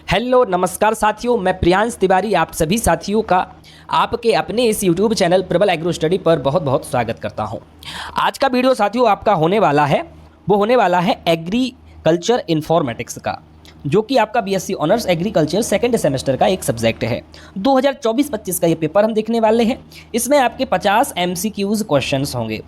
Hello नमस्कार साथियों, मैं प्रियांश तिवारी आप सभी साथियों का आपके अपने इस यूट्यूब चैनल प्रबल एग्रो स्टडी पर बहुत बहुत स्वागत करता हूं। आज का वीडियो साथियों आपका होने वाला है एग्रीकल्चर इन्फॉर्मेटिक्स का, जो कि आपका BSc honours agriculture second semester का एक सब्जेक्ट है। 2024-25 का ये पेपर हम देखने वाले हैं। इसमें आपके 50 एमसीक्यूज क्वेश्चंस होंगे,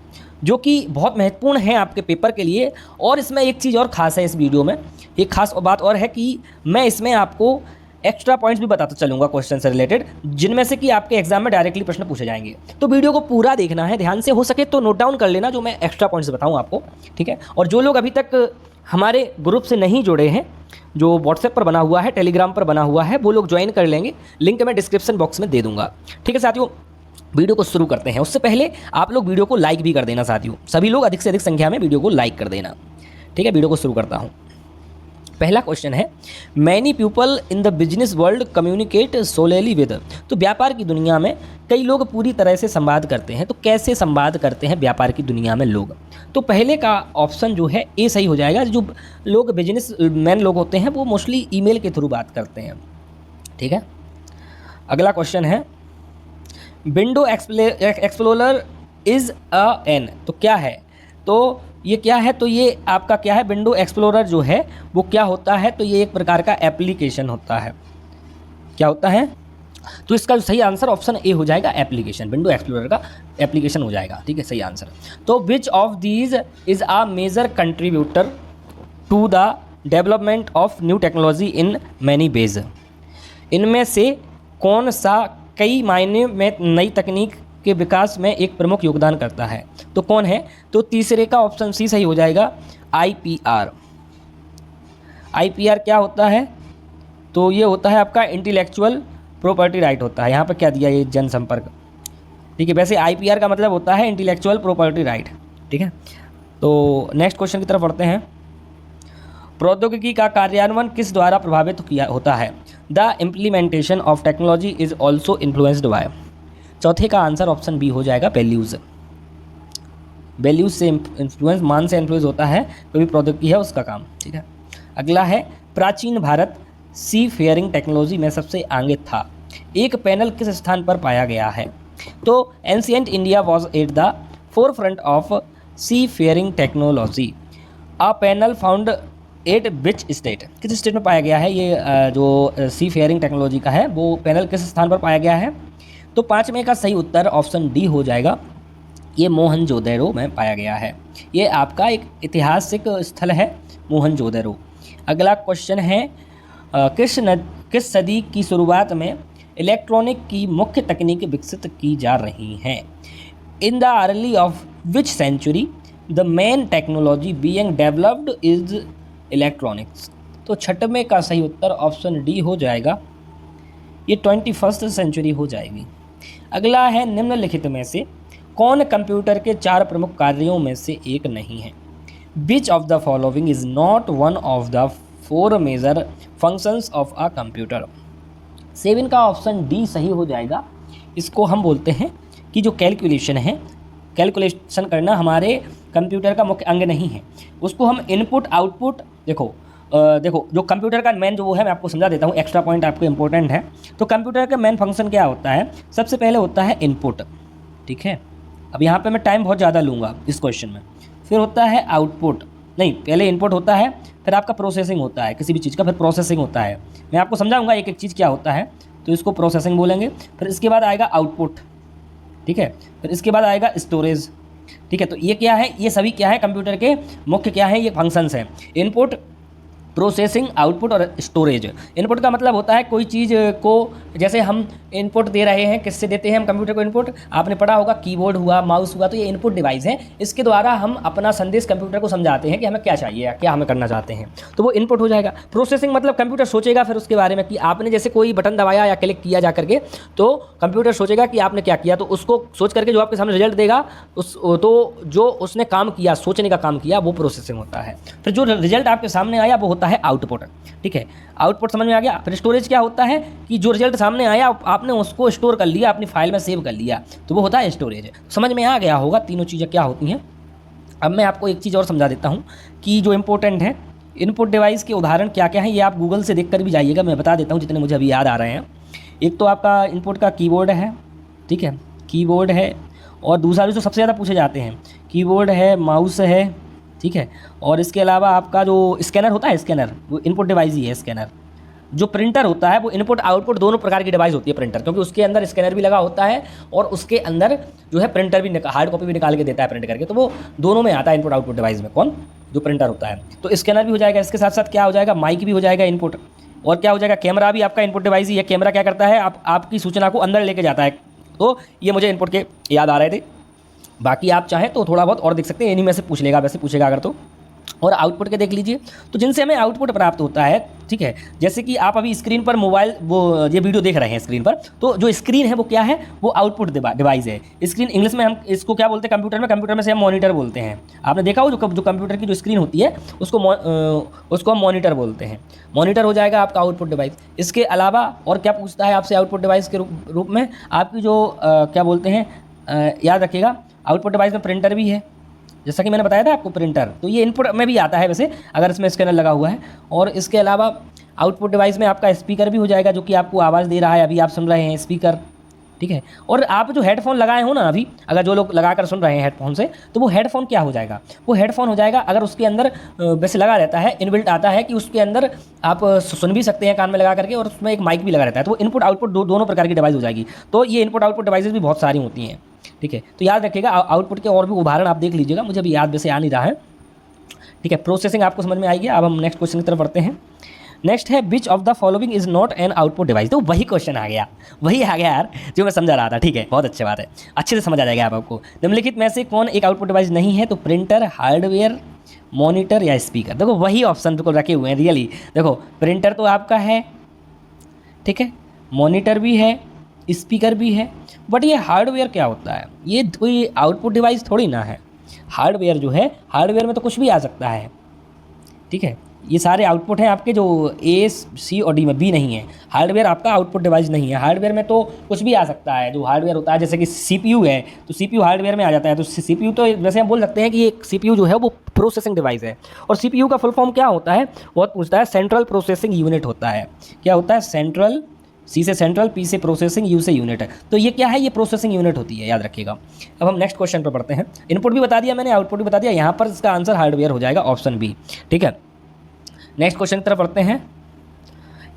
जो कि बहुत महत्वपूर्ण हैं आपके पेपर के लिए। और इसमें एक चीज़ और ख़ास है इस वीडियो में, एक खास बात और है कि मैं इसमें आपको एक्स्ट्रा पॉइंट्स भी बताता चलूँगा क्वेश्चन से रिलेटेड, जिनमें से कि आपके एग्जाम में डायरेक्टली प्रश्न पूछे जाएंगे। तो वीडियो को पूरा देखना है, ध्यान से, हो सके तो नोट डाउन कर लेना जो मैं एक्स्ट्रा पॉइंट्स बताऊँ आपको, ठीक है। और जो लोग अभी तक हमारे ग्रुप से नहीं जुड़े हैं, जो व्हाट्सएप पर बना हुआ है, टेलीग्राम पर बना हुआ है, वो लोग ज्वाइन कर लेंगे। लिंक मैं डिस्क्रिप्शन बॉक्स में दे दूंगा, ठीक है साथियों। वीडियो को शुरू करते हैं। उससे पहले आप लोग वीडियो को लाइक भी कर देना साथियों, सभी लोग अधिक से अधिक संख्या में वीडियो को लाइक कर देना, ठीक है। वीडियो को शुरू करता हूँ। पहला क्वेश्चन है, many people in the business world communicate सोलेली with. तो व्यापार की दुनिया में कई लोग पूरी तरह से संवाद करते हैं। तो कैसे संवाद करते हैं व्यापार की दुनिया में लोग? तो पहले का ऑप्शन जो है ए सही हो जाएगा। जो लोग बिजनेस मैन लोग होते हैं वो मोस्टली ईमेल के थ्रू बात करते हैं, ठीक है। अगला क्वेश्चन है, window explorer is a an. तो क्या है? तो ये क्या है? तो ये आपका क्या है? विंडो एक्सप्लोरर जो है वो क्या होता है? तो ये एक प्रकार का एप्लीकेशन होता है। क्या होता है? तो इसका सही आंसर ऑप्शन ए हो जाएगा, एप्लीकेशन। विंडो एक्सप्लोरर का एप्लीकेशन हो जाएगा, ठीक है, सही आंसर। तो which of these is a major contributor to the development of new technology in many ways. इनमें से कौन सा कई मायने में नई तकनीक के विकास में एक प्रमुख योगदान करता है? तो कौन है? तो तीसरे का ऑप्शन सी सही हो जाएगा, आईपीआर। आईपीआर क्या होता है? तो ये होता है आपका इंटेलेक्चुअल प्रॉपर्टी राइट होता है। यहाँ पर क्या दिया, ये जनसंपर्क, ठीक है। वैसे आईपीआर का मतलब होता है इंटेलेक्चुअल प्रॉपर्टी राइट, ठीक है। तो नेक्स्ट क्वेश्चन की तरफ बढ़ते हैं। प्रौद्योगिकी का कार्यान्वयन किस द्वारा प्रभावित किया होता है? The implementation of technology is also influenced by. चौथे का आंसर ऑप्शन बी हो जाएगा, वैल्यूज़। वैल्यूज से इन्फ्लुएंस, मान से इन्फ्लुएंस होता है कोई भी प्रौद्योगिकी है उसका काम, ठीक है। अगला है, प्राचीन भारत सी फेयरिंग टेक्नोलॉजी में सबसे आगे था। एक पैनल किस स्थान पर पाया गया है? तो ancient India was at the forefront of seafaring technology. A panel found at which state. किस स्टेट में पाया गया है ये जो सी फेयरिंग टेक्नोलॉजी का है, वो पैनल किस स्थान पर पाया गया है? तो पाँचवें का सही उत्तर ऑप्शन डी हो जाएगा, ये मोहनजोदड़ो में पाया गया है। ये आपका एक ऐतिहासिक स्थल है मोहनजोदड़ो। अगला क्वेश्चन है, किस सदी की शुरुआत में इलेक्ट्रॉनिक की मुख्य तकनीक विकसित की जा रही हैं? In the early of which century the main technology being developed is electronics. तो छठवें का सही उत्तर ऑप्शन डी हो जाएगा, ये 21st सेंचुरी हो जाएगी। अगला है, निम्नलिखित में से कौन कंप्यूटर के 4 प्रमुख कार्यों में से एक नहीं है? Which of the following is not one of the 4 major functions of a computer. 7 का ऑप्शन डी सही हो जाएगा। इसको हम बोलते हैं कि जो कैलकुलेशन है, कैलकुलेशन करना हमारे कंप्यूटर का मुख्य अंग नहीं है। उसको हम इनपुट आउटपुट, देखो जो कंप्यूटर का मेन जो वो है, मैं आपको समझा देता हूँ, एक्स्ट्रा पॉइंट आपको इंपॉर्टेंट है। तो कंप्यूटर का मेन फंक्शन क्या होता है? सबसे पहले होता है इनपुट, ठीक है। अब यहाँ पे मैं टाइम बहुत ज़्यादा लूँगा इस क्वेश्चन में। फिर होता है आउटपुट, नहीं, पहले इनपुट होता है, फिर आपका प्रोसेसिंग होता है किसी भी चीज़ का, फिर प्रोसेसिंग होता है। मैं आपको समझाऊँगा एक एक चीज़ क्या होता है। तो इसको प्रोसेसिंग बोलेंगे। फिर इसके बाद आएगा आउटपुट, ठीक है। फिर इसके बाद आएगा स्टोरेज, ठीक है। तो ये क्या है? ये सभी क्या है कंप्यूटर के मुख्य क्या है? ये फंक्शंस हैं, इनपुट, प्रोसेसिंग, आउटपुट और स्टोरेज। इनपुट का मतलब होता है कोई चीज़ को, जैसे हम इनपुट दे रहे हैं, किससे देते हैं हम कंप्यूटर को इनपुट? आपने पढ़ा होगा, कीबोर्ड हुआ, माउस हुआ, तो ये इनपुट डिवाइस है। इसके द्वारा हम अपना संदेश कंप्यूटर को समझाते हैं कि हमें क्या चाहिए, क्या हमें करना चाहते हैं, तो वो इनपुट हो जाएगा। प्रोसेसिंग मतलब कंप्यूटर सोचेगा फिर उसके बारे में कि आपने जैसे कोई बटन दबाया या क्लिक किया जा करके, तो कंप्यूटर सोचेगा कि आपने क्या किया, तो उसको सोच करके जो आपके सामने रिजल्ट देगा, तो जो उसने काम किया, सोचने का काम किया, वो प्रोसेसिंग होता है। फिर जो रिजल्ट आपके सामने आया वो होता है आउटपुट, ठीक है। आउटपुट समझ में आ गया। फिर स्टोरेज क्या होता है कि जो रिजल्ट सामने आया आपने उसको स्टोर कर लिया, अपनी फाइल में सेव कर लिया, तो वो होता है स्टोरेज। समझ में आ गया होगा तीनों चीज़ें क्या होती हैं। अब मैं आपको एक चीज़ और समझा देता हूँ कि जो इम्पोर्टेंट है इनपुट डिवाइस के उदाहरण क्या क्या हैं ये आप गूगल से देख कर भी जाइएगा, मैं बता देता हूँ जितने मुझे अभी याद आ रहे हैं। एक तो आपका इनपुट का कीबोर्ड है, ठीक है, कीबोर्ड है, और दूसरा जो सबसे ज़्यादा पूछे जाते हैं, कीबोर्ड है, माउस है, ठीक है, और इसके अलावा आपका जो स्कैनर होता है, स्कैनर वो इनपुट डिवाइस ही है। स्कैनर जो प्रिंटर होता है वो इनपुट आउटपुट दोनों प्रकार की डिवाइस होती है प्रिंटर, क्योंकि उसके अंदर स्कैनर भी लगा होता है और उसके अंदर जो है प्रिंटर भी हार्ड कॉपी भी निकाल के देता है प्रिंट करके, तो वो दोनों में आता है इनपुट आउटपुट डिवाइस में। कौन? जो प्रिंटर होता है। तो स्कैनर भी हो जाएगा, इसके साथ साथ क्या हो जाएगा, माइक भी हो जाएगा इनपुट, और क्या हो जाएगा, कैमरा भी आपका इनपुट डिवाइस ही है। कैमरा क्या करता है, आपकी सूचना को अंदर लेके जाता है। तो ये मुझे इनपुट के याद आ रहे थे, बाकी आप चाहें तो थोड़ा बहुत और देख सकते हैं, इन्हीं में से पूछ लेगा, वैसे पूछेगा अगर तो। और आउटपुट के देख लीजिए, तो जिनसे हमें आउटपुट प्राप्त होता है, ठीक है, जैसे कि आप अभी स्क्रीन पर मोबाइल वो ये वीडियो देख रहे हैं स्क्रीन पर, तो जो स्क्रीन है वो क्या है, वो आउटपुट डिवाइस है। स्क्रीन इंग्लिश में हम इसको क्या बोलते हैं, कंप्यूटर में से हम मॉनिटर बोलते हैं। आपने देखा हो जो कंप्यूटर की जो स्क्रीन होती है उसको हम मॉनिटर बोलते हैं। मॉनिटर हो जाएगा आपका आउटपुट डिवाइस। इसके अलावा और क्या पूछता है आपसे आउटपुट डिवाइस के रूप में, आपकी जो क्या बोलते हैं, याद रखिएगा, आउटपुट डिवाइस में प्रिंटर भी है, जैसा कि मैंने बताया था आपको प्रिंटर, तो ये इनपुट में भी आता है वैसे, अगर इसमें स्कैनर लगा हुआ है। और इसके अलावा आउटपुट डिवाइस में आपका स्पीकर भी हो जाएगा, जो कि आपको आवाज़ दे रहा है, अभी आप सुन रहे हैं स्पीकर, ठीक है। और आप जो हेडफोन लगाए हो ना अभी, अगर जो लोग लगा कर सुन रहे हैं हेडफोन से, तो वो हेडफोन क्या हो जाएगा, वो हेडफोन हो जाएगा, अगर उसके अंदर वैसे लगा रहता है, इनबिल्ट आता है कि उसके अंदर आप सुन भी सकते हैं कान में लगा करके, और उसमें एक माइक भी लगा रहता है, तो वो इनपुट आउटपुट दोनों प्रकार की डिवाइस हो जाएगी। तो ये इनपुट आउटपुट डिवाइसेज भी बहुत सारी होती हैं, ठीक है। तो याद रखिएगा, आउटपुट के और भी उदाहरण आप देख लीजिएगा, मुझे अभी याद वैसे आ नहीं रहा है, ठीक है। प्रोसेसिंग आपको समझ में आएगी। अब हम नेक्स्ट क्वेश्चन की तरफ बढ़ते हैं। नेक्स्ट है which of the following is not an output device. तो वही क्वेश्चन आ गया, वही आ गया यार जो मैं समझा रहा था, ठीक है, बहुत अच्छी बात है, अच्छे से समझ आ जाएगा आपको। निम्नलिखित में से कौन एक आउटपुट डिवाइस नहीं है, तो प्रिंटर, हार्डवेयर, मॉनिटर या स्पीकर। देखो वही ऑप्शन बिल्कुल रखे हुए हैं रियली। देखो प्रिंटर तो आपका है, ठीक है, मॉनिटर भी है, स्पीकर भी है, बट ये हार्डवेयर क्या होता है, ये कोई आउटपुट डिवाइस थोड़ी ना है। हार्डवेयर जो है, हार्डवेयर में तो कुछ भी आ सकता है, ठीक है। ये सारे आउटपुट हैं आपके, जो ए, सी और डी में, बी नहीं है। हार्डवेयर आपका आउटपुट डिवाइस नहीं है। हार्डवेयर में तो कुछ भी आ सकता है। जो हार्डवेयर होता है, जैसे कि सीपीयू है, तो सीपीयू हार्डवेयर में आ जाता है। तो सीपीयू तो वैसे हम बोल सकते हैं कि एक सीपीयू जो है वो प्रोसेसिंग डिवाइस है। और सीपीयू का फुल फॉर्म क्या होता है, बहुत पूछता है, सेंट्रल प्रोसेसिंग यूनिट होता है। क्या होता है, सेंट्रल, सी से सेंट्रल, पी से प्रोसेसिंग, यू से यूनिट है। तो ये क्या है, ये प्रोसेसिंग यूनिट होती है, याद रखिएगा। अब हम नेक्स्ट क्वेश्चन पर पढ़ते हैं। इनपुट भी बता दिया मैंने, आउटपुट भी बता दिया, यहाँ पर इसका आंसर हार्डवेयर हो जाएगा, ऑप्शन बी, ठीक है। नेक्स्ट क्वेश्चन की तरफ पढ़ते हैं।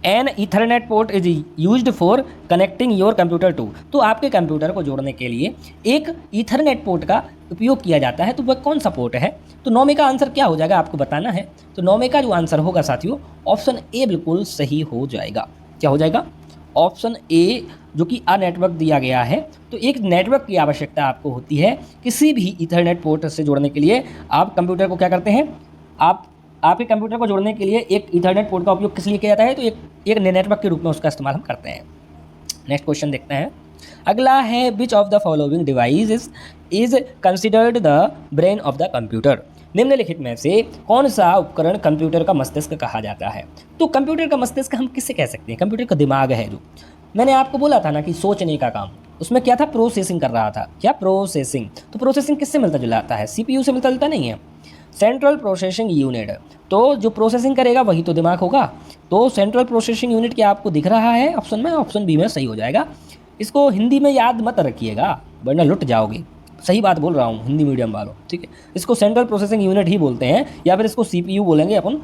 An ethernet port is used for connecting your computer to. तो आपके कंप्यूटर को जोड़ने के लिए एक ईथरनेट पोर्ट का उपयोग किया जाता है, तो वह कौन सा पोर्ट है। तो 9 में का आंसर क्या हो जाएगा आपको बताना है। तो 9 में का जो आंसर होगा साथियों, ऑप्शन ए बिल्कुल सही हो जाएगा। क्या हो जाएगा, ऑप्शन ए, जो कि अ नेटवर्क दिया गया है। तो एक नेटवर्क की आवश्यकता आपको होती है किसी भी ईथरनेट पोर्ट से जोड़ने के लिए। आप कंप्यूटर को क्या करते हैं, आपके कंप्यूटर को जोड़ने के लिए एक ईथरनेट पोर्ट का उपयोग किस लिए किया जाता है, तो एक नेटवर्क के रूप में उसका इस्तेमाल हम करते हैं। नेक्स्ट क्वेश्चन देखते हैं। अगला है which of the following device is considered the brain of the computer. निम्नलिखित में से कौन सा उपकरण कंप्यूटर का मस्तिष्क कहा जाता है। तो कंप्यूटर का मस्तिष्क हम किससे कह सकते हैं, कंप्यूटर का दिमाग है। जो मैंने आपको बोला था ना कि सोचने का काम, उसमें क्या था, प्रोसेसिंग कर रहा था। क्या, प्रोसेसिंग। तो प्रोसेसिंग किससे मिलता जुलाता है, सीपीयू से मिलता जुलता नहीं है। सेंट्रल प्रोसेसिंग यूनिट, तो जो प्रोसेसिंग करेगा वही तो दिमाग होगा। तो सेंट्रल प्रोसेसिंग यूनिट क्या आपको दिख रहा है ऑप्शन में, ऑप्शन बी में सही हो जाएगा। इसको हिंदी में याद मत रखिएगा वरना लुट जाओगे, सही बात बोल रहा हूँ हिंदी मीडियम वालों, ठीक है। इसको सेंट्रल प्रोसेसिंग यूनिट ही बोलते हैं, या फिर इसको सीपीयू बोलेंगे अपन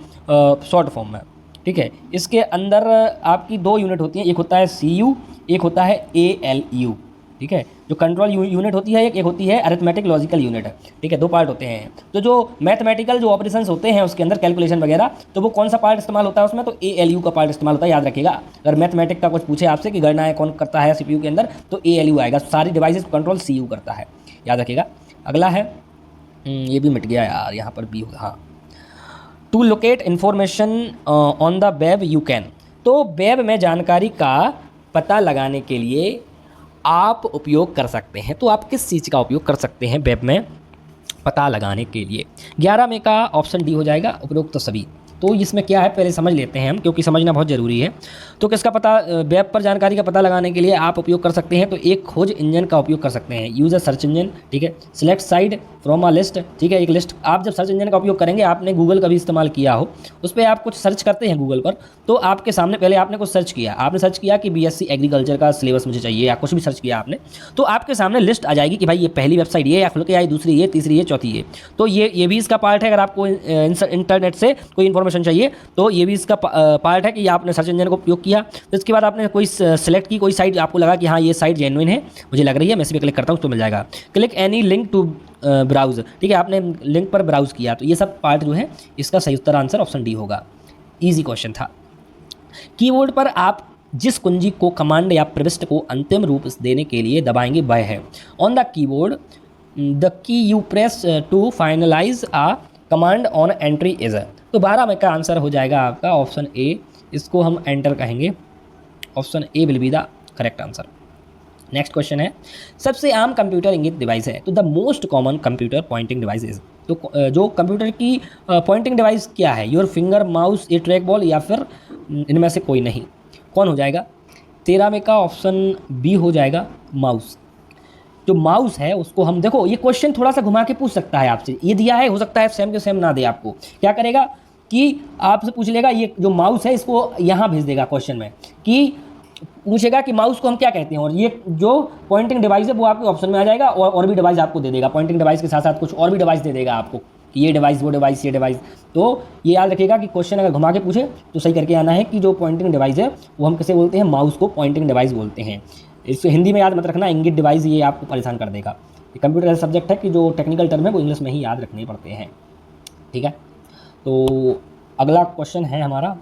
शॉर्ट फॉर्म में, ठीक है। इसके अंदर आपकी 2 यूनिट होती हैं, एक होता है सीयू, एक होता है एएलयू, ठीक है। जो कंट्रोल यूनिट होती है एक होती है अरिथमेटिक लॉजिकल यूनिट, ठीक है। 2 पार्ट होते हैं। तो जो मैथमेटिकल जो ऑपरेशंस होते हैं उसके अंदर, कैलकुलेशन वगैरह, तो वो कौन सा पार्ट इस्तेमाल होता है उसमें, तो एएलयू का पार्ट इस्तेमाल होता है, याद रखिएगा। अगर मैथमेटिक का कुछ पूछे आपसे कि गणनाएं कौन करता है सीपीयू के अंदर, तो एएलयू आएगा। सारी डिवाइसेस कंट्रोल सीयू करता है, याद रखिएगा। अगला है, ये भी मिट गया यार, यहाँ पर भी होगा, हाँ। To locate information on the web you can. तो वेब में जानकारी का पता लगाने के लिए आप उपयोग कर सकते हैं। तो आप किस चीज़ का उपयोग कर सकते हैं वेब में पता लगाने के लिए। 11 में का ऑप्शन डी हो जाएगा, उपरोक्त तो सभी, तो इसमें क्या है पहले समझ लेते हैं हम, क्योंकि समझना बहुत ज़रूरी है। तो किसका पता, वेब पर जानकारी का पता लगाने के लिए आप उपयोग कर सकते हैं तो एक खोज इंजन का उपयोग कर सकते हैं, यूज़ अ सर्च इंजन, ठीक है। Select side from a list, ठीक है, एक लिस्ट। आप जब सर्च इंजन का उपयोग करेंगे, आपने गूगल का भी इस्तेमाल किया हो, उस पर आप कुछ सर्च करते हैं गूगल पर, तो आपके सामने पहले आपने कुछ सर्च किया, आपने सर्च किया कि बीएससी एग्रीकल्चर का सिलेबस मुझे चाहिए या कुछ भी सर्च किया आपने, तो आपके सामने लिस्ट आ जाएगी कि भाई ये पहली वेबसाइट ये, या खुल के आई दूसरी ये, तीसरी ये, चौथी ये। तो ये भी इसका पार्ट है। अगर आपको इंटरनेट से कोई इन्फॉर्मेशन चाहिए तो ये भी इसका पार्ट है कि आपने सर्च इंजन का उपयोग किया। तो इसके बाद आपने कोई सेलेक्ट की कोई साइट, आपको लगा कि हाँ ये साइट जेन्युइन है, मुझे लग रही है, मैं इस पर क्लिक करता हूँ तो मिल जाएगा। Click any link to browse, ठीक है, आपने लिंक पर ब्राउज किया। तो ये सब पार्ट जो है इसका सही उत्तर आंसर ऑप्शन डी होगा। ईजी क्वेश्चन था। कीबोर्ड पर आप जिस कुंजी को कमांड या प्रविष्टि को अंतिम रूप देने के लिए दबाएंगे वह है। On the keyboard the key you press to finalise a command on entry is. तो 12 में का आंसर हो जाएगा आपका ऑप्शन ए, इसको हम एंटर कहेंगे। Option A will be the correct answer. Next question है, सबसे आम कंप्यूटर इंगित डिवाइस है। तो the most common computer pointing device is. तो जो कंप्यूटर की पॉइंटिंग डिवाइस क्या है, your finger, mouse, A track ball, या फिर इनमें से कोई नहीं। कौन हो जाएगा? 13 में का ऑप्शन बी हो जाएगा, माउस। जो माउस है उसको हम, देखो ये क्वेश्चन थोड़ा सा घुमा के पूछ सकता है आपसे, ये दिया है, हो सकता है सेम के सेम ना दे आपको। क्या करेगा कि आपसे पूछ लेगा ये जो माउस है इसको यहाँ भेज देगा क्वेश्चन में, कि पूछेगा कि माउस को हम क्या कहते हैं, और ये जो पॉइंटिंग डिवाइस है वो आपके ऑप्शन में आ जाएगा, और भी डिवाइस आपको दे देगा। पॉइंटिंग डिवाइस के साथ साथ कुछ और भी डिवाइस दे देगा आपको, कि ये डिवाइस, वो डिवाइस, ये डिवाइस। तो ये याद रखिएगा कि क्वेश्चन अगर घुमा के पूछे तो सही करके आना है कि जो पॉइंटिंग डिवाइस है वो हम किसे बोलते हैं, माउस को पॉइंटिंग डिवाइस बोलते हैं। इसको हिंदी में याद मत रखना, इंगित डिवाइस ये आपको परेशान कर देगा। ये कंप्यूटर ऐसा सब्जेक्ट है कि जो टेक्निकल टर्म है वो इंग्लिश में ही याद रखने पड़ते हैं, ठीक है। तो अगला क्वेश्चन है हमारा,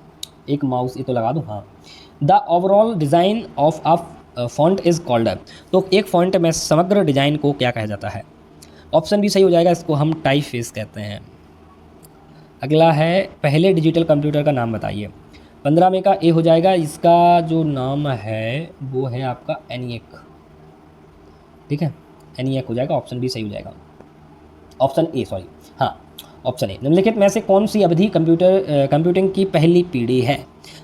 एक माउस ये तो लगा दूँ, हाँ। The overall design of a font is called. तो एक फॉन्ट में समग्र डिज़ाइन को क्या कहा जाता है? ऑप्शन भी सही हो जाएगा, इसको हम टाइप फेस कहते हैं। अगला है, पहले डिजिटल कंप्यूटर का नाम बताइए। 15 में का ए हो जाएगा, इसका जो नाम है वो है आपका एनिएक, ठीक है, एनिएक हो जाएगा। ऑप्शन बी सही हो जाएगा, ऑप्शन ए, सॉरी, हाँ ऑप्शन ए। निम्नलिखित में से कौन सी अवधि कंप्यूटिंग की पहली पीढ़ी है?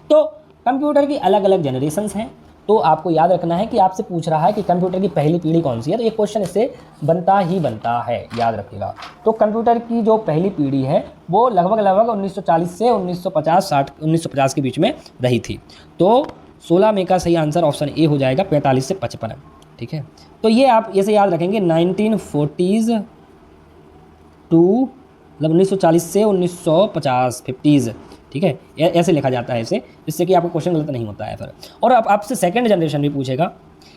तो कंप्यूटर की अलग अलग जनरेशन्स हैं, तो आपको याद रखना है कि आपसे पूछ रहा है कि कंप्यूटर की पहली पीढ़ी कौन सी है, तो एक क्वेश्चन इससे बनता ही बनता है, याद रखिएगा। तो कंप्यूटर की जो पहली पीढ़ी है वो लगभग 1940 से 1950 के बीच में रही थी। तो 16 में का सही आंसर ऑप्शन ए हो जाएगा, 45 से 55, ठीक है। तो ये आप ऐसे याद रखेंगे, 1940s टू मतलब 1940 से 1950, 50s, ठीक है, ऐसे लिखा जाता है इसे, जिससे कि आपको क्वेश्चन गलत नहीं होता है फिर। और अब आपसे सेकंड जनरेशन भी पूछेगा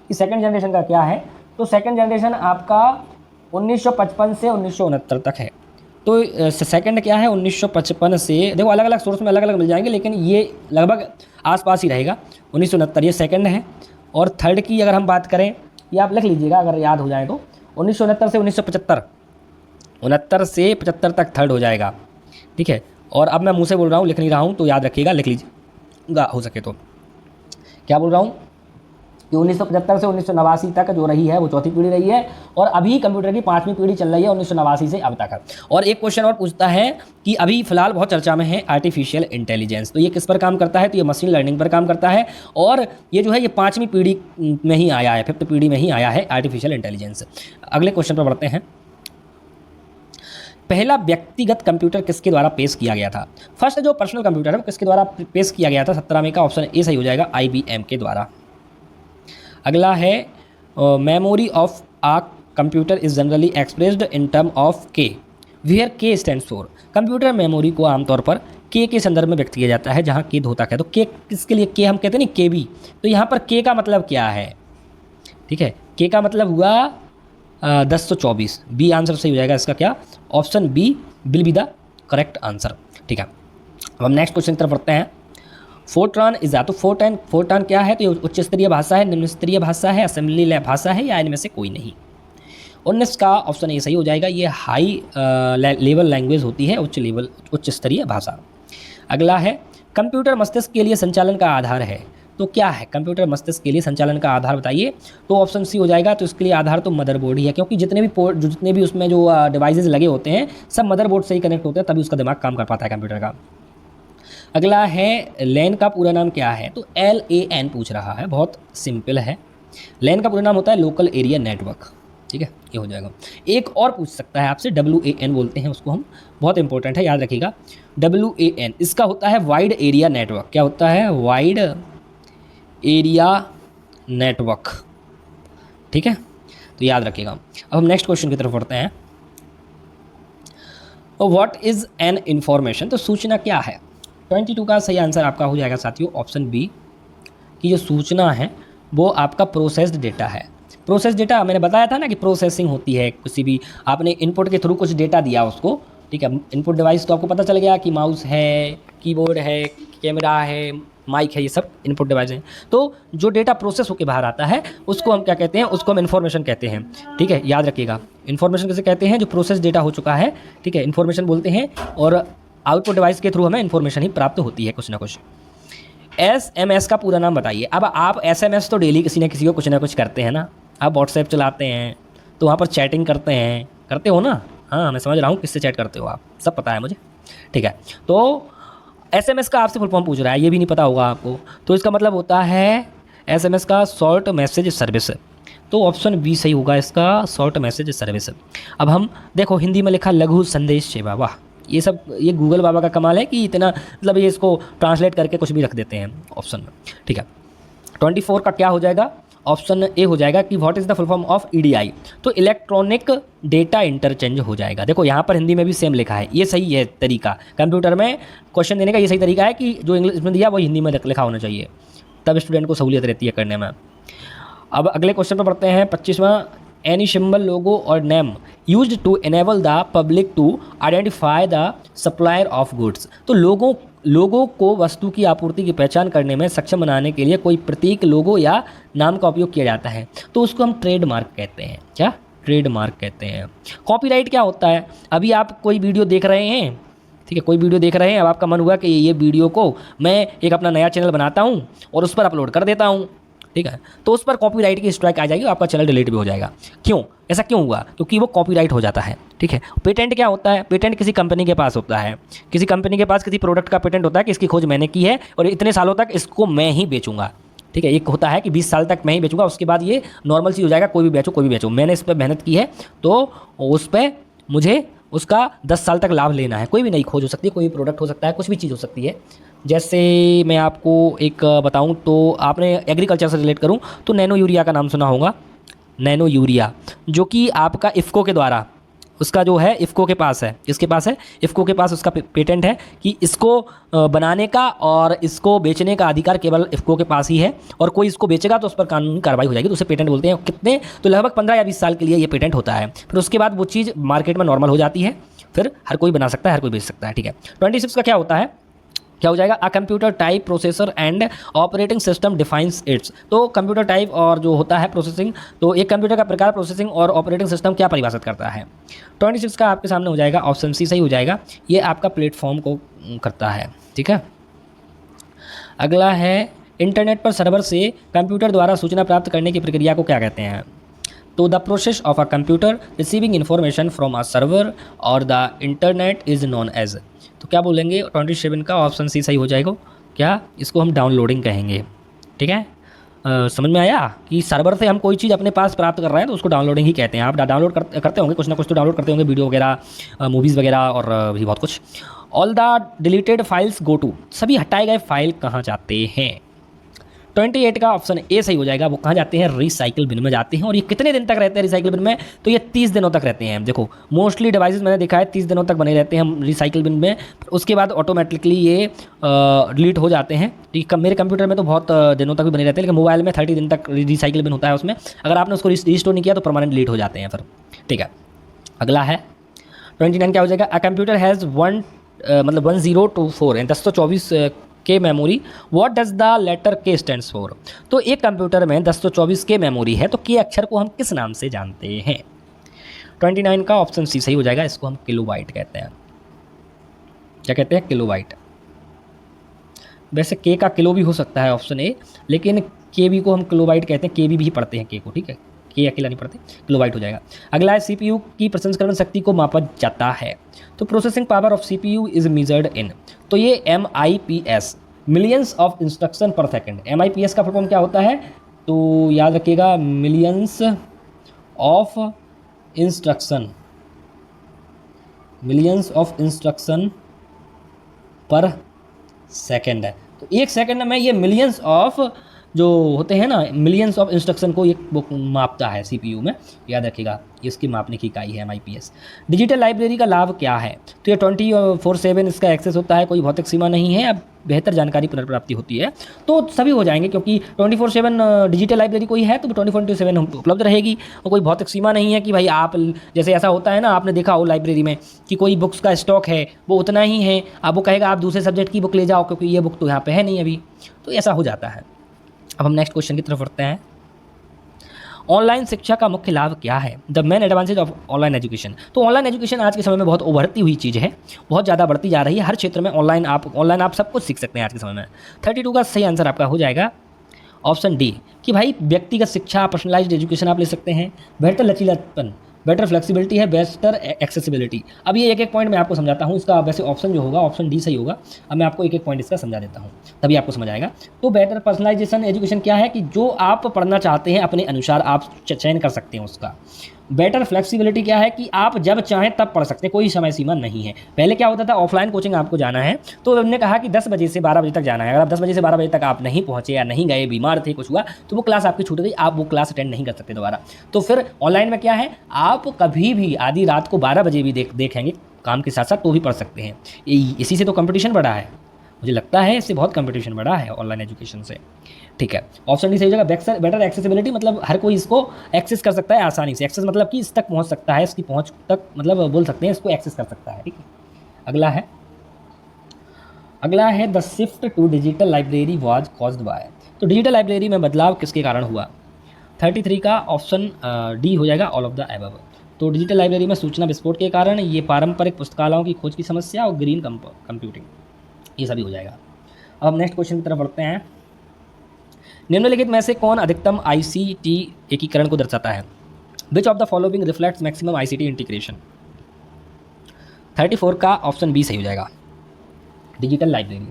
कि सेकंड जनरेशन का क्या है। तो सेकंड जनरेशन आपका 1955 से 1969 तक है। तो सेकंड क्या है, 1955 से, देखो अलग अलग सोर्स में अलग अलग मिल जाएंगे, लेकिन ये लगभग आसपास ही रहेगा, 1969 ये सेकंड है। और थर्ड की अगर हम बात करें, ये आप लिख लीजिएगा अगर याद हो जाए तो, 1969 से 1975, 69 से 75 तक थर्ड हो जाएगा, ठीक है। और अब मैं मुंह से बोल रहा हूँ, लिख नहीं रहा हूँ, तो याद रखिएगा, लिख लीजिएगा हो सके तो। क्या बोल रहा हूँ कि 1975 से 1989 तक जो रही है वो चौथी पीढ़ी रही है, और अभी कंप्यूटर की 5वीं पीढ़ी चल रही है 1989 से अब तक। और एक क्वेश्चन और पूछता है कि अभी फिलहाल बहुत चर्चा में है आर्टिफिशियल इंटेलिजेंस, तो ये किस पर काम करता है? तो ये मशीन लर्निंग पर काम करता है, और ये जो है ये 5वीं पीढ़ी में ही आया है, 5th पीढ़ी में ही आया है आर्टिफिशियल इंटेलिजेंस। अगले क्वेश्चन पर बढ़ते हैं। पहला व्यक्तिगत कंप्यूटर किसके द्वारा पेश किया गया था? फर्स्ट जो पर्सनल कंप्यूटर है वो किसके द्वारा पेश किया गया था? 17 में का ऑप्शन ए सही हो जाएगा, IBM के द्वारा। अगला है, memory of a computer is generally expressed in term of K, where K stands for. Computer memory को आमतौर पर के संदर्भ में व्यक्त किया जाता है, जहाँ के धोतक है। तो के किसके लिए के हम कहते हैं ना, के भी, तो यहाँ पर के का मतलब क्या है? ठीक है, के का मतलब हुआ 1024। बी आंसर सही हो जाएगा इसका, क्या? Option B will be the correct answer, ठीक है। अब हम नेक्स्ट क्वेश्चन की तरफ बढ़ते हैं। फोर्ट्रान इज तो फोर्ट्रान क्या है? तो ये उच्च स्तरीय भाषा है, निम्न स्तरीय भाषा है, असेंबली भाषा है, या इनमें से कोई नहीं। 19 का ऑप्शन ये सही हो जाएगा, ये हाई लेवल लैंग्वेज होती है, उच्च स्तरीय भाषा। अगला है, कंप्यूटर मस्तिष्क के लिए संचालन का आधार है। तो क्या है कंप्यूटर मस्तिष्क के लिए संचालन का आधार बताइए? तो ऑप्शन सी हो जाएगा। तो इसके लिए आधार तो मदरबोर्ड ही है, क्योंकि जितने भी उसमें जो डिवाइसेज लगे होते हैं सब मदरबोर्ड से ही कनेक्ट होते हैं, तभी उसका दिमाग काम कर पाता है कंप्यूटर का। अगला है लैन का पूरा नाम क्या है, तो LAN पूछ रहा है, बहुत सिंपल है। लैन का पूरा नाम होता है लोकल एरिया नेटवर्क, ठीक है, ये हो जाएगा। एक और पूछ सकता है आपसे, WAN बोलते हैं उसको हम, बहुत इंपॉर्टेंट है, याद रखिएगा। WAN इसका होता है वाइड एरिया नेटवर्क। क्या होता है? वाइड एरिया नेटवर्क, ठीक है, तो याद रखिएगा। अब हम नेक्स्ट क्वेश्चन की तरफ बढ़ते हैं। व्हाट इज़ एन इंफॉर्मेशन, तो सूचना क्या है। 22 का सही आंसर आपका हो जाएगा साथियों ऑप्शन बी, कि जो सूचना है वो आपका प्रोसेस्ड डेटा है। प्रोसेस डेटा मैंने बताया था ना कि प्रोसेसिंग होती है, किसी भी आपने इनपुट के थ्रू कुछ डेटा दिया उसको, ठीक है, इनपुट डिवाइस तो आपको पता चल गया कि माउस है, कीबोर्ड है, कैमरा है, माइक है, ये सब इनपुट डिवाइस हैं। तो जो डेटा प्रोसेस होकर बाहर आता है उसको हम क्या कहते हैं, उसको हम इन्फॉर्मेशन कहते हैं, ठीक है, याद रखिएगा। इन्फॉर्मेशन किसे कहते हैं? जो प्रोसेस डेटा हो चुका है, ठीक है, इन्फॉर्मेशन बोलते हैं। और आउटपुट डिवाइस के थ्रू हमें इन्फॉर्मेशन ही प्राप्त होती है कुछ ना कुछ। SMS का पूरा नाम बताइए। अब आप SMS तो डेली किसी न किसी को कुछ ना कुछ करते हैं ना, आप व्हाट्सएप चलाते हैं तो वहाँ पर चैटिंग करते हैं, करते हो ना? हाँ, मैं समझ रहा हूँ किससे चैट करते हो आप, सब पता है मुझे, ठीक है। तो SMS का आपसे फुल फॉर्म पूछ रहा है, ये भी नहीं पता होगा आपको, तो इसका मतलब होता है SMS का शॉर्ट मैसेज सर्विस, तो ऑप्शन बी सही होगा इसका, शॉर्ट मैसेज सर्विस। अब हम देखो हिंदी में लिखा लघु संदेश सेवा, वाह, ये सब ये गूगल बाबा का कमाल है कि इतना मतलब ये इसको ट्रांसलेट करके कुछ भी रख देते हैं ऑप्शन में, ठीक है। 24 का क्या हो जाएगा? ऑप्शन ए हो जाएगा कि what is the full form of EDI, तो इलेक्ट्रॉनिक डेटा इंटरचेंज हो जाएगा। देखो यहाँ पर हिंदी में भी सेम लिखा है, ये सही है तरीका, कंप्यूटर में क्वेश्चन देने का ये सही तरीका है कि जो इंग्लिश में दिया वो हिंदी में लिखा होना चाहिए, तब स्टूडेंट को सहूलियत रहती है करने में। अब अगले क्वेश्चन पर बढ़ते हैं, 25वां। एनी सिंबल, लोगो और name used to enable the public to identify the supplier of goods, तो लोगों को वस्तु की आपूर्ति की पहचान करने में सक्षम बनाने के लिए कोई प्रतीक, लोगो या नाम का उपयोग किया जाता है, तो उसको हम ट्रेडमार्क कहते हैं। क्या? ट्रेडमार्क कहते हैं। कॉपीराइट क्या होता है? अभी आप कोई वीडियो देख रहे हैं, ठीक है, कोई वीडियो देख रहे हैं, अब आपका मन हुआ कि ये वीडियो को मैं एक अपना नया चैनल बनाता हूँ और उस पर अपलोड कर देता हूँ, ठीक है, तो उस पर कॉपीराइट की स्ट्राइक आ जाएगी, आपका चैनल डिलीट भी हो जाएगा। क्यों? ऐसा क्यों हुआ? क्योंकि वो कॉपीराइट हो जाता है, ठीक है। पेटेंट क्या होता है? पेटेंट किसी कंपनी के पास होता है, किसी कंपनी के पास किसी प्रोडक्ट का पेटेंट होता है कि इसकी खोज मैंने की है और इतने सालों तक इसको मैं ही बेचूंगा, ठीक है। एक होता है कि 20 साल तक मैं ही बेचूंगा, उसके बाद ये नॉर्मल चीज़ हो जाएगा, कोई भी बेचो कोई भी बेचो, मैंने इस पर मेहनत की है तो उस पर मुझे उसका 10 साल तक लाभ लेना है। कोई भी नई खोज हो सकती है, कोई भी प्रोडक्ट हो सकता है, कुछ भी चीज़ हो सकती है। जैसे मैं आपको एक बताऊं तो आपने एग्रीकल्चर से रिलेट करूं तो नैनो यूरिया का नाम सुना होगा, नैनो यूरिया, जो कि आपका इफ़को के द्वारा, उसका जो है इफ़को के पास है, इसके पास है, इफ़को के पास उसका पेटेंट है कि इसको बनाने का और इसको बेचने का अधिकार केवल इफ़को के पास ही है, और कोई इसको बेचेगा तो उस पर कानूनी कार्रवाई हो जाएगी, तो उसे पेटेंट बोलते हैं। कितने? तो लगभग 15 या 20 साल के लिए ये पेटेंट होता है, फिर उसके बाद वो चीज़ मार्केट में नॉर्मल हो जाती है, फिर हर कोई बना सकता है, हर कोई बेच सकता है, ठीक है। 26 का क्या होता है? क्या हो जाएगा? A computer type processor and operating system defines it's, तो कंप्यूटर टाइप और जो होता है प्रोसेसिंग, तो एक कंप्यूटर का प्रकार, प्रोसेसिंग और ऑपरेटिंग सिस्टम क्या परिभाषित करता है? 26 का आपके सामने हो जाएगा, ऑप्शन सी सही हो जाएगा, ये आपका प्लेटफॉर्म को करता है, ठीक है। अगला है इंटरनेट पर सर्वर से कंप्यूटर द्वारा सूचना प्राप्त करने की प्रक्रिया को क्या कहते हैं? तो the process of a computer receiving information from a server और the internet is known as, तो क्या बोलेंगे? 27 का ऑप्शन सी सही हो जाएगा। क्या? इसको हम डाउनलोडिंग कहेंगे, ठीक है। समझ में आया कि सर्वर से हम कोई चीज़ अपने पास प्राप्त कर रहे हैं तो उसको डाउनलोडिंग ही कहते हैं। आप डाउनलोड करते होंगे, कुछ ना कुछ तो डाउनलोड करते होंगे, वीडियो वगैरह, मूवीज़ वगैरह और भी बहुत कुछ। All the deleted files go to, सभी हटाए गए फाइल कहाँ जाते हैं? 28 का ऑप्शन ए सही हो जाएगा, वो कहाँ जाते हैं? रिसाइकिल बिन में जाते हैं। और ये कितने दिन तक रहते हैं रिसाइकिल बिन में? तो ये 30 दिनों तक रहते हैं। देखो मोस्टली डिवाइसेस मैंने देखा है 30 दिनों तक बने रहते हैं हम रिसाइकिल बिन में, उसके बाद ऑटोमेटिकली ये डिलीट हो जाते हैं। मेरे कंप्यूटर में तो बहुत दिनों तक भी बने रहते हैं, लेकिन मोबाइल में 30 दिन तक रिसाइकिल बिन होता है उसमें, अगर आपने उसको रिस्टोर नहीं किया तो परमानेंट डिलीट हो जाते हैं फिर, ठीक है। अगला है 29 क्या हो जाएगा? A computer has 1024 1024 K memory, what does the letter K stands for, तो एक कंप्यूटर में 1024 के मेमोरी है, तो के अक्षर को हम किस नाम से जानते हैं? 29 का ऑप्शन सी सही हो जाएगा, इसको हम किलोबाइट कहते हैं। क्या कहते हैं? किलोबाइट। वैसे के का किलो भी हो सकता है ऑप्शन ए, लेकिन के बी को हम किलोबाइट कहते हैं, के बी भी पढ़ते हैं के को, ठीक है, कि अकेला नहीं पढ़ते, किलोबाइट हो जाएगा। अगला है CPU की प्रसंस्करण शक्ति को मापा जाता है, तो processing power of CPU is measured in, तो ये MIPS, मिलियंस ऑफ इंस्ट्रक्शन पर सेकेंड। MIPS का फुल फॉर्म क्या होता है, तो याद रखिएगा millions of instruction, millions of instruction पर सेकेंड है। तो एक सेकेंड में ये मिलियंस ऑफ जो होते हैं ना, मिलियंस ऑफ इंस्ट्रक्शन को ये मापता है CPU में, याद रखिएगा, ये इसकी मापने की इकाई है MIPS। डिजिटल लाइब्रेरी का लाभ क्या है, तो ये 24/7 इसका एक्सेस होता है, कोई भौतिक सीमा नहीं है, अब बेहतर जानकारी पुनर्प्राप्ति होती है, तो सभी हो जाएंगे क्योंकि 24/7 डिजिटल लाइब्रेरी कोई है तो 24/7 उपलब्ध रहेगी, और कोई भौतिक सीमा नहीं है कि भाई आप, जैसे ऐसा होता है ना, आपने देखा हो लाइब्रेरी में कि कोई बुक्स का स्टॉक है वो उतना ही है, अब वो कहेगा आप दूसरे सब्जेक्ट की बुक ले जाओ क्योंकि ये बुक तो यहाँ पे है नहीं अभी, तो ऐसा हो जाता है। अब हम नेक्स्ट क्वेश्चन की तरफ बढ़ते हैं। ऑनलाइन शिक्षा का मुख्य लाभ क्या है, the main advantage of online education, तो ऑनलाइन एजुकेशन आज के समय में बहुत उभरती हुई चीज़ है, बहुत ज़्यादा बढ़ती जा रही है, हर क्षेत्र में ऑनलाइन आप सब कुछ सीख सकते हैं आज के समय में। 32 का सही आंसर आपका हो जाएगा ऑप्शन डी, कि भाई व्यक्तिगत शिक्षा, पर्सनलाइज्ड एजुकेशन आप ले सकते हैं, बेहतर लचीलापन, बेटर फ्लेक्सिबिलिटी है, बेटर एक्सेसिबिलिटी। अब ये एक एक पॉइंट मैं आपको समझाता हूँ, इसका वैसे ऑप्शन जो होगा ऑप्शन डी सही होगा, अब मैं आपको एक एक पॉइंट इसका समझा देता हूँ तभी आपको समझ आएगा। तो बेटर पर्सनलाइजेशन एजुकेशन क्या है, कि जो आप पढ़ना चाहते हैं अपने अनुसार आप चयन कर सकते हैं उसका। बेटर फ्लेक्सिबिलिटी क्या है, कि आप जब चाहें तब पढ़ सकते हैं, कोई समय सीमा नहीं है। पहले क्या होता था, ऑफलाइन कोचिंग आपको जाना है तो हमने कहा कि 10 बजे से 12 बजे तक जाना है, अगर आप 10 बजे से 12 बजे तक आप नहीं पहुंचे या नहीं गए, बीमार थे, कुछ हुआ, तो वो क्लास आपकी छूट गई, आप वो क्लास अटेंड नहीं कर सकते दोबारा। तो फिर ऑनलाइन में क्या है, आप कभी भी आधी रात को 12 बजे भी देखेंगे काम के साथ साथ तो भी पढ़ सकते हैं। इसी से तो कंपटीशन बढ़ा है, मुझे लगता है इससे बहुत कंपटीशन बढ़ा है ऑनलाइन एजुकेशन से। ठीक है, ऑप्शन डी सही जगह। बेटर एक्सेसिबिलिटी मतलब हर कोई इसको एक्सेस कर सकता है आसानी से, एक्सेस मतलब कि इस तक पहुंच सकता है, इसकी पहुंच तक मतलब बोल सकते हैं इसको एक्सेस कर सकता है। ठीक है, अगला है the shift to digital library was caused by, तो डिजिटल लाइब्रेरी में बदलाव किसके कारण हुआ। 33 का ऑप्शन डी हो जाएगा ऑल ऑफ द अबव, तो डिजिटल लाइब्रेरी में सूचना विस्फोट के कारण, ये पारंपरिक पुस्तकालयों की खोज की समस्या और ग्रीन कंप्यूटिंग, ये सभी हो जाएगा। अब हम नेक्स्ट क्वेश्चन की तरफ बढ़ते हैं। निम्नलिखित में से कौन अधिकतम ICT एकीकरण को दर्शाता है, which of the following reflects maximum ICT integration. 34 का ऑप्शन बी सही हो जाएगा, डिजिटल लाइब्रेरी।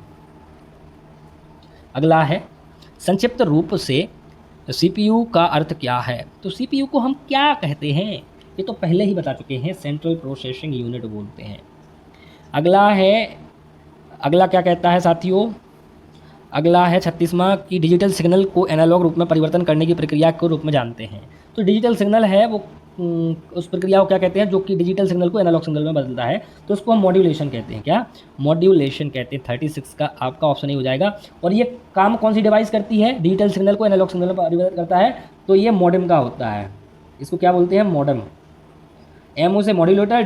अगला है संक्षिप्त रूप से CPU का अर्थ क्या है, तो CPU को हम क्या कहते हैं, ये तो पहले ही बता चुके हैं, सेंट्रल प्रोसेसिंग यूनिट बोलते हैं। अगला क्या कहता है साथियों, अगला है 36वां की डिजिटल सिग्नल को एनालॉग रूप में परिवर्तन करने की प्रक्रिया के रूप में जानते हैं, तो डिजिटल सिग्नल है वो उस प्रक्रिया को क्या कहते हैं जो कि डिजिटल सिग्नल को एनालॉग सिग्नल में बदलता है, तो उसको हम मॉड्यूलेशन कहते हैं। क्या, मॉड्यूलेशन कहते हैं। 36 का आपका ऑप्शन ही हो जाएगा। और ये काम कौन सी डिवाइस करती है, डिजिटल सिग्नल को एनालॉग सिग्नल में परिवर्तित करता है, तो ये मॉडेम का होता है, इसको क्या बोलते हैं, मॉडेम। MO से मॉड्यूलेटर,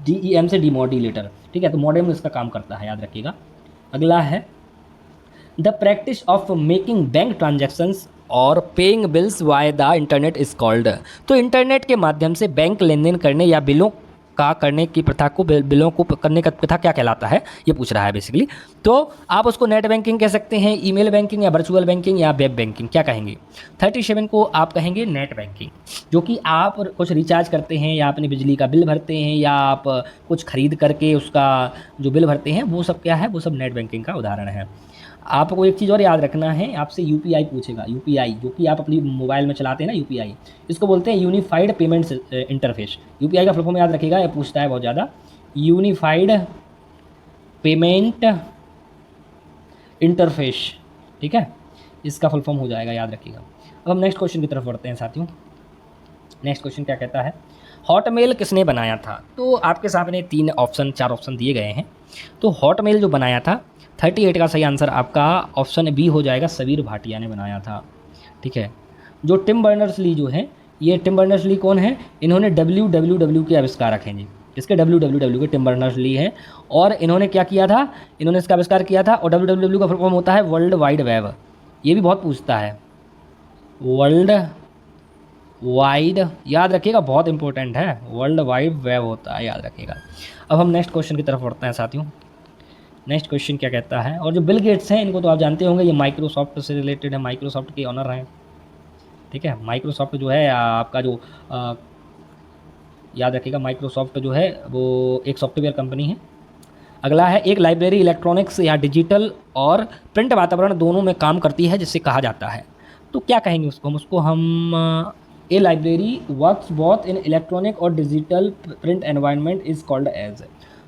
DEM से डीमॉड्यूलेटर। ठीक है, तो मॉडेम इसका काम करता है, याद रखिएगा। अगला है the practice of making bank transactions और paying bills by the internet is called, तो इंटरनेट के माध्यम से बैंक लेन देन करने या बिलों का करने की प्रथा को, बिलों को करने का प्रथा क्या कहलाता है, ये पूछ रहा है बेसिकली। तो आप उसको नेट बैंकिंग कह सकते हैं, ईमेल बैंकिंग या वर्चुअल बैंकिंग या वेब बैंकिंग, क्या कहेंगे। 37 को आप कहेंगे नेट बैंकिंग, जो कि आप कुछ रिचार्ज करते हैं या अपने बिजली का बिल भरते हैं या आप कुछ खरीद करके उसका जो बिल भरते हैं, वो सब क्या है, वो सब नेट बैंकिंग का उदाहरण है। आपको एक चीज़ और याद रखना है, आपसे UPI पूछेगा, UPI जो कि आप अपनी मोबाइल में चलाते हैं ना, UPI, इसको बोलते हैं यूनिफाइड पेमेंट्स इंटरफेस। UPI का फुल फॉर्म याद रखिएगा, ये पूछता है बहुत ज़्यादा, यूनिफाइड पेमेंट इंटरफेस। ठीक है, इसका फुल फॉर्म हो जाएगा, याद रखिएगा। अब हम नेक्स्ट क्वेश्चन की तरफ बढ़ते हैं साथियों। नेक्स्ट क्वेश्चन क्या कहता है, हॉटमेल किसने बनाया था, तो आपके सामने 4 ऑप्शन दिए गए हैं। तो हॉटमेल जो बनाया था, 38 का सही आंसर आपका ऑप्शन बी हो जाएगा, सबीर भाटिया ने बनाया था। ठीक है, जो टिम बर्नर्स-ली जो है, ये टिम बर्नर्स-ली कौन है, इन्होंने www के आविष्कारक हैं जी, इसके www के टिम बर्नर्स-ली हैं। और इन्होंने क्या किया था, इन्होंने इसका आविष्कार किया था। और www का फुल फॉर्म होता है वर्ल्ड वाइड वेब, ये भी बहुत पूछता है, वर्ल्ड वाइड, याद रखिएगा, बहुत इंपॉर्टेंट है, वर्ल्ड वाइड वेब होता है, याद रखिएगा। अब हम नेक्स्ट क्वेश्चन की तरफ बढ़ते हैं साथियों। नेक्स्ट क्वेश्चन क्या कहता है, और जो बिल गेट्स हैं इनको तो आप जानते होंगे, ये माइक्रोसॉफ्ट से रिलेटेड है, माइक्रोसॉफ्ट के ऑनर हैं। ठीक है। माइक्रोसॉफ्ट जो है आपका जो याद रखिएगा, माइक्रोसॉफ्ट जो है वो एक सॉफ्टवेयर कंपनी है। अगला है एक लाइब्रेरी इलेक्ट्रॉनिक्स या डिजिटल और प्रिंट वातावरण दोनों में काम करती है जिससे कहा जाता है। तो क्या कहेंगे उसको हम a library works both in electronic और digital print environment is called as.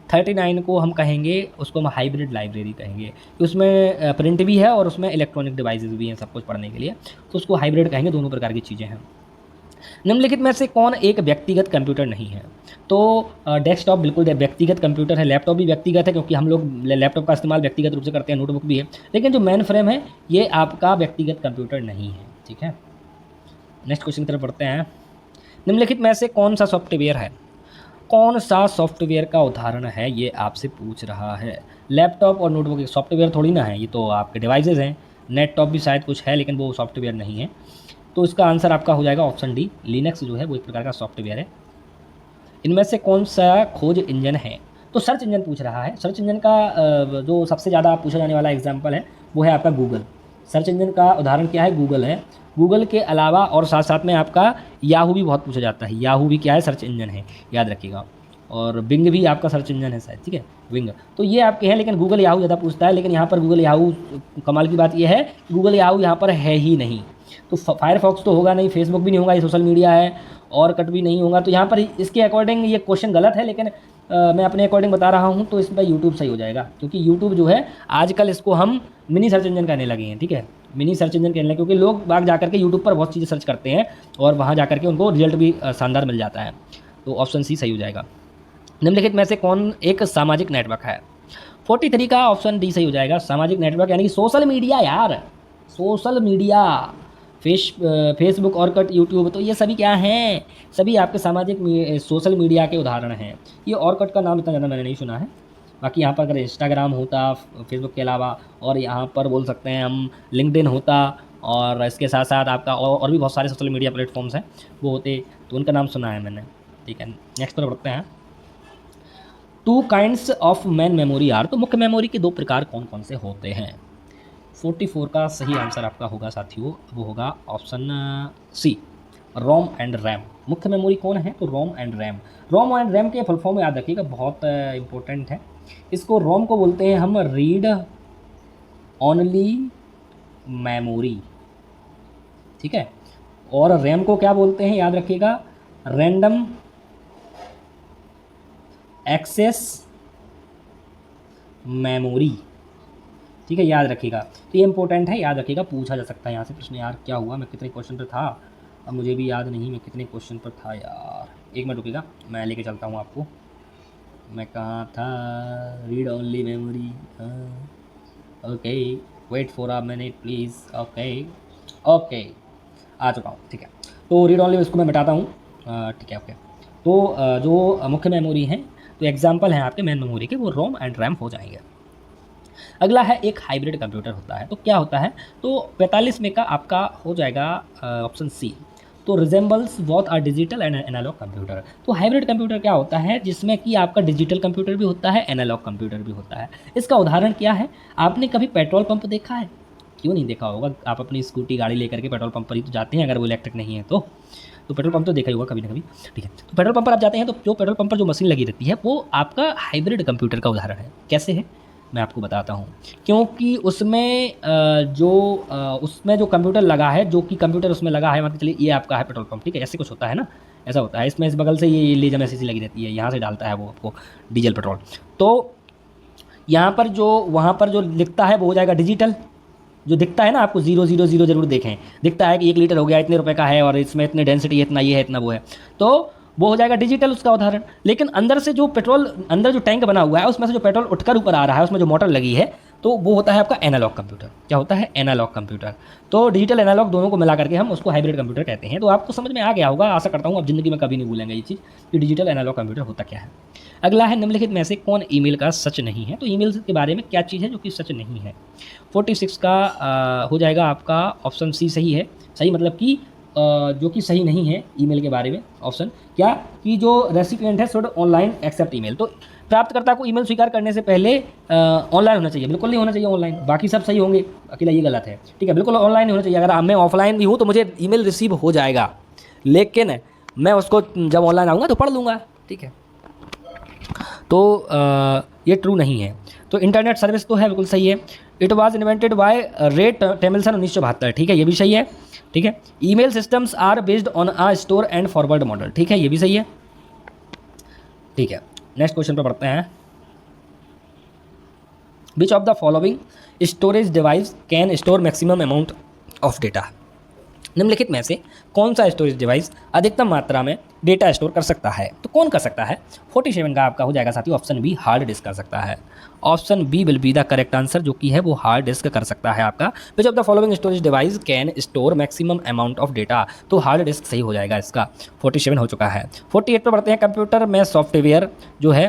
39 को हम कहेंगे, उसको हम हाइब्रिड लाइब्रेरी कहेंगे, उसमें प्रिंट भी है और उसमें इलेक्ट्रॉनिक डिवाइसेस भी हैं सब कुछ पढ़ने के लिए, तो उसको हाइब्रिड कहेंगे, दोनों प्रकार की चीज़ें हैं। निम्नलिखित में से कौन एक व्यक्तिगत कंप्यूटर नहीं है? तो डेस्कटॉप बिल्कुल व्यक्तिगत कंप्यूटर है, लैपटॉप भी व्यक्तिगत है क्योंकि हम लोग लैपटॉप का इस्तेमाल व्यक्तिगत रूप से करते हैं, नोटबुक भी है, लेकिन जो मेन फ्रेम है ये आपका व्यक्तिगत कंप्यूटर नहीं है। ठीक है, नेक्स्ट क्वेश्चन की तरफ बढ़ते हैं। निम्नलिखित में से कौन सा सॉफ्टवेयर है, कौन सा सॉफ्टवेयर का उदाहरण है, ये आपसे पूछ रहा है। लैपटॉप और नोटबुक एक सॉफ्टवेयर थोड़ी ना है, ये तो आपके डिवाइसेज हैं। नेटटॉप भी शायद कुछ है लेकिन वो सॉफ्टवेयर नहीं है, तो इसका आंसर आपका हो जाएगा ऑप्शन डी, लिनक्स जो है वो एक प्रकार का सॉफ्टवेयर है। इनमें से कौन सा खोज इंजन है? तो सर्च इंजन पूछ रहा है। सर्च इंजन का जो सबसे ज़्यादा पूछा जाने वाला एग्जाम्पल है वो है आपका गूगल। सर्च इंजन का उदाहरण क्या है? गूगल है। गूगल के अलावा और साथ साथ में आपका याहू भी बहुत पूछा जाता है। याहू भी क्या है? सर्च इंजन है, याद रखिएगा। और बिंग भी आपका सर्च इंजन है शायद, ठीक है, विंग। तो ये आपके हैं, लेकिन गूगल याहू ज़्यादा पूछता है, लेकिन यहाँ पर गूगल याहू, कमाल की बात ये है गूगल याहू यहाँ पर है ही नहीं। तो फायरफॉक्स तो होगा नहीं, फेसबुक भी नहीं होगा, ये सोशल मीडिया है, और कट भी नहीं होगा, तो यहाँ पर इसके अकॉर्डिंग ये क्वेश्चन गलत है, लेकिन मैं अपने अकॉर्डिंग बता रहा हूँ, तो इसमें यूट्यूब सही हो जाएगा, क्योंकि यूट्यूब जो है आजकल इसको हम मिनी सर्च इंजन कहने लगे हैं। ठीक है, मिनी सर्च इंजन कहने लगे क्योंकि लोग बाग जा करके यूट्यूब पर बहुत चीज़ें सर्च करते हैं और वहाँ जा करके उनको रिजल्ट भी शानदार मिल जाता है। तो ऑप्शन सी सही हो जाएगा। निम्नलिखित में से कौन एक सामाजिक नेटवर्क है? 43 का ऑप्शन डी सही हो जाएगा। सामाजिक नेटवर्क यानी कि सोशल मीडिया यार, सोशल मीडिया, फेसबुक और कट यूट्यूब, तो ये सभी क्या हैं? सभी आपके सामाजिक सोशल मीडिया के उदाहरण हैं। ये और कट का नाम इतना ज़्यादा मैंने नहीं सुना है। बाकी यहाँ पर अगर इंस्टाग्राम होता फेसबुक के अलावा, और यहाँ पर बोल सकते हैं हम लिंक्डइन होता, और इसके साथ साथ आपका और भी बहुत सारे सोशल मीडिया प्लेटफॉर्म्स हैं वो होते, तो उनका नाम सुना है मैंने। ठीक है, नेक्स्ट पर बढ़ते हैं। 2 kinds of main memory are, तो मुख्य मेमोरी के 2 प्रकार कौन कौन से होते हैं? 44 का सही आंसर आपका होगा साथियों, वो होगा option C, ROM and RAM. मुख्य मेमोरी कौन है? तो ROM and RAM. ROM and RAM के फुल फॉर्म याद रखिएगा, बहुत इंपॉर्टेंट है। इसको रोम को बोलते हैं हम रीड ओनली मेमोरी, ठीक है, और रैम को क्या बोलते हैं? याद रखिएगा, रैंडम एक्सेस मेमोरी। ठीक है, याद रखिएगा, तो ये इंपॉर्टेंट है, याद रखिएगा, पूछा जा सकता है यहाँ से प्रश्न। यार क्या हुआ, मैं कितने क्वेश्चन पर था अब मुझे भी याद नहीं, मैं कितने क्वेश्चन पर था यार, एक मिनट रुकिएगा, मैं लेके चलता हूँ आपको। मैं कहाँ था? Read only memory, okay, wait for a minute please. Okay okay, आ चुका हूँ। ठीक है, तो रीड ओनली इसको मैं मिटाता हूँ। ठीक है, ओके। तो जो मुख्य मेमोरी हैं, तो एग्जाम्पल हैं आपके मेन मेमोरी के, वो रोम एंड रैम हो जाएंगे। अगला है एक हाइब्रिड कंप्यूटर होता है, तो क्या होता है? तो 45 में का आपका हो जाएगा ऑप्शन सी, तो resembles both are digital and analogue computer. तो हाइब्रिड कंप्यूटर क्या होता है? जिसमें कि आपका डिजिटल कंप्यूटर भी होता है, एनालॉग कंप्यूटर भी होता है। इसका उदाहरण क्या है? आपने कभी पेट्रोल पंप देखा है? क्यों नहीं देखा होगा, आप अपनी स्कूटी गाड़ी लेकर के पेट्रोल पंप पर ही तो जाते हैं, अगर वो इलेक्ट्रिक नहीं है तो पेट्रोल पंप तो देखा ही होगा कभी ना कभी। ठीक है, तो पेट्रोल पंप पर आप जाते हैं तो जो पेट्रोल पंप पर जो मशीन लगी रहती है वो आपका हाइब्रिड कंप्यूटर का उदाहरण है। कैसे है मैं आपको बताता हूँ, क्योंकि उसमें उसमें जो कंप्यूटर लगा है, जो कि कंप्यूटर उसमें लगा है, मतलब चलिए ये आपका है पेट्रोल पंप, ठीक है, ऐसे कुछ होता है ना, ऐसा होता है। इसमें इस बगल से ये लेजर ऐसी लगी रहती है, यहाँ से डालता है वो आपको डीजल पेट्रोल। तो यहाँ पर जो वहाँ पर जो लिखता है वो हो जाएगा डिजिटल। जो दिखता है ना आपको 000 जरूर देखें, दिखता है कि 1 लीटर हो गया इतने रुपए का है और इसमें इतने डेंसिटी इतना ये है इतना वो है, तो वो हो जाएगा डिजिटल उसका उदाहरण। लेकिन अंदर से जो पेट्रोल, अंदर जो टैंक बना हुआ है उसमें से जो पेट्रोल उठकर ऊपर आ रहा है, उसमें जो मोटर लगी है, तो वो होता है आपका एनालॉग कंप्यूटर। क्या होता है? Analogue computer. तो डिजिटल एनालॉग दोनों को मिला करके हम उसको हाइब्रिड कंप्यूटर कहते हैं। तो आपको समझ में आ गया होगा, आशा करता हूँ, अब जिंदगी में कभी नहीं भूलेंगे ये चीज़ कि डिजिटल एनालॉग कंप्यूटर होता क्या है। अगला है निम्नलिखित में से कौन ईमेल का सच नहीं है? तो ईमेल के बारे में क्या चीज़ है जो कि सच नहीं है? 46 का हो जाएगा आपका ऑप्शन सी सही है। सही मतलब कि जो कि सही नहीं है ईमेल के बारे में। ऑप्शन क्या कि जो रेसिपिएंट है शुड ऑनलाइन एक्सेप्ट ईमेल। तो प्राप्तकर्ता को ईमेल स्वीकार करने से पहले ऑनलाइन होना चाहिए, बिल्कुल नहीं होना चाहिए ऑनलाइन, बाकी सब सही होंगे, अकेला ये गलत है, ठीक है, बिल्कुल ऑनलाइन होना चाहिए। अगर मैं ऑफलाइन भी हूँ तो मुझे ईमेल रिसीव हो जाएगा, लेकिन मैं उसको जब ऑनलाइन आऊँगा तो पढ़ लूँगा, ठीक है। तो ये ट्रू नहीं है। तो इंटरनेट सर्विस तो है, बिल्कुल सही है। इट वाज इन्वेंटेड बाय रे टेमिल्सन 1972, ठीक है, ये भी सही है, ठीक है। Email systems are based on a store and forward model, ठीक है, ये भी सही है, ठीक है। नेक्स्ट क्वेश्चन पर पढ़ते हैं। विच of the following storage device can store maximum amount of data? निम्नलिखित में से कौन सा स्टोरेज डिवाइस अधिकतम मात्रा में डेटा स्टोर कर सकता है? तो कौन कर सकता है? 47 का आपका हो जाएगा साथियों ऑप्शन बी, हार्ड डिस्क कर सकता है। Option B will be the correct answer, जो कि है वो हार्ड डिस्क कर सकता है आपका। विच of the following storage device can store maximum amount of data? तो हार्ड डिस्क सही हो जाएगा इसका। 47 हो चुका है। 48 पर बढ़ते हैं। कंप्यूटर में सॉफ्टवेयर जो है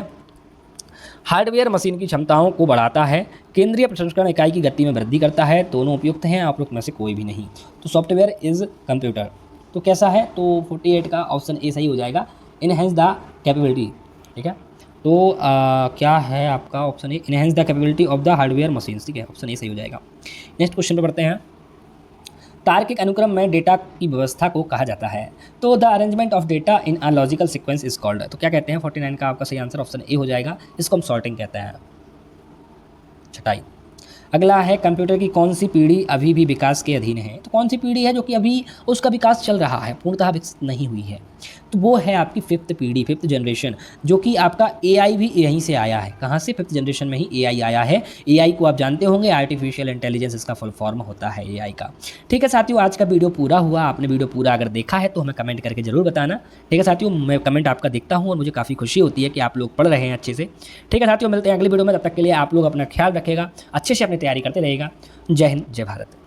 हार्डवेयर मशीन की क्षमताओं को बढ़ाता है, केंद्रीय प्रसंस्करण इकाई की गति में वृद्धि करता है, दोनों उपयुक्त हैं, आप लोग में से कोई भी नहीं। तो सॉफ्टवेयर इज कंप्यूटर, तो कैसा है? तो 48 का ऑप्शन ए सही हो जाएगा, इनहेंस द कैपेबिलिटी, ठीक है। तो क्या है आपका option A, enhance the capability of the hardware machine, ठीक है, ऑप्शन ए सही हो जाएगा। नेक्स्ट क्वेश्चन पर बढ़ते हैं। तार्किक अनुक्रम में डेटा की व्यवस्था को कहा जाता है? तो the arrangement of data in a logical sequence is called. तो क्या कहते हैं? 49 का आपका सही आंसर ऑप्शन ए हो जाएगा, इसको हम सॉर्टिंग कहते हैं, छटाई। अगला है कंप्यूटर की कौन सी पीढ़ी अभी भी विकास के अधीन है? तो कौन सी पीढ़ी है जो कि अभी उसका विकास चल रहा है, पूर्णतः विकसित नहीं हुई है? तो वो है आपकी फिफ्थ पीढ़ी, फिफ्थ जनरेशन, जो कि आपका एआई भी यहीं से आया है। कहाँ से? फिफ्थ जनरेशन में ही एआई आया है। एआई को आप जानते होंगे, आर्टिफिशियल इंटेलिजेंस इसका फुल फॉर्म होता है एआई का। ठीक है साथियों, आज का वीडियो पूरा हुआ। आपने वीडियो पूरा अगर देखा है तो हमें कमेंट करके जरूर बताना। ठीक है साथियों, मैं कमेंट आपका देखता हूँ और मुझे काफ़ी खुशी होती है कि आप लोग पढ़ रहे हैं अच्छे से। ठीक है साथियों, मिलते हैं अगली वीडियो में, तब तक के लिए आप लोग अपना ख्याल रखेगा, अच्छे से अपनी तैयारी करते रहेगा। जय हिंद, जय भारत।